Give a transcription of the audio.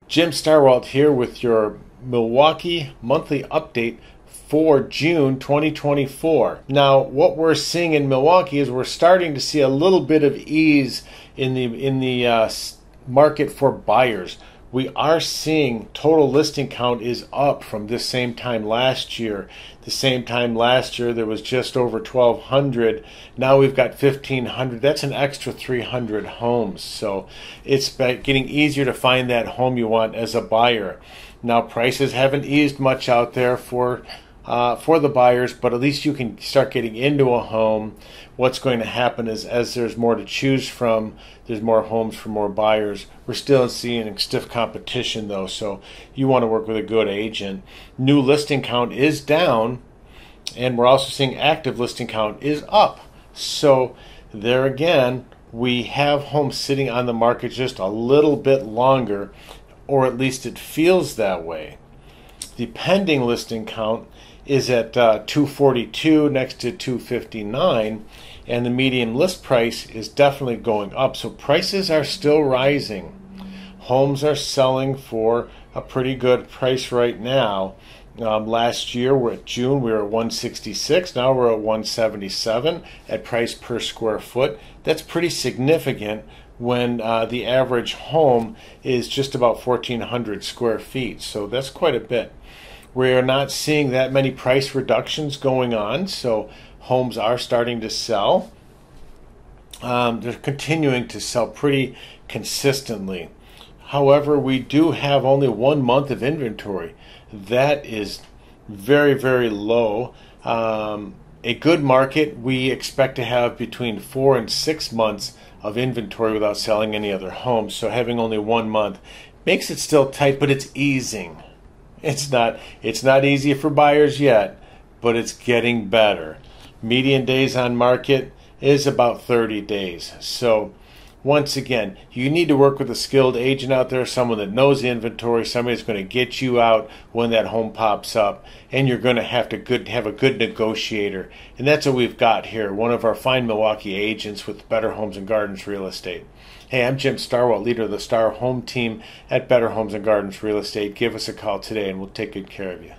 Jim Starwalt here with your Milwaukee monthly update for June 2024. Now, what we're seeing in Milwaukee is we're starting to see a little bit of ease in the market for buyers. We are seeing total listing count is up from this same time last year. The same time last year there was just over 1,200. Now we've got 1,500. That's an extra 300 homes. So it's getting easier to find that home you want as a buyer. Now prices haven't eased much out there for the buyers, but at least you can start getting into a home. What's going to happen is as there's more to choose from, there's more homes for more buyers. We're still seeing stiff competition though, so you want to work with a good agent. New listing count is down, and we're also seeing active listing count is up. So there again, we have homes sitting on the market just a little bit longer, or at least it feels that way. The pending listing count is at 242 next to 259, and the median list price is definitely going up. So prices are still rising. Homes are selling for a pretty good price right now. Last year, June, we were at 166. Now we're at 177 at price per square foot. That's pretty significant when the average home is just about 1,400 square feet. So that's quite a bit. We're not seeing that many price reductions going on, so homes are starting to sell. They're continuing to sell pretty consistently. However, we do have only 1 month of inventory. That is very, very low. A good market, we expect to have between 4 and 6 months of inventory without selling any other homes. So having only 1 month makes it still tight, but it's easing. It's not easy for buyers yet, but it's getting better. Median days on market is about 30 days. So once again, you need to work with a skilled agent out there, someone that knows the inventory, somebody that's going to get you out when that home pops up, and you're going to have a good negotiator. And that's what we've got here, one of our fine Milwaukee agents with Better Homes and Gardens Real Estate. Hey, I'm Jim Starwalt, leader of the Star Home Team at Better Homes and Gardens Real Estate. Give us a call today and we'll take good care of you.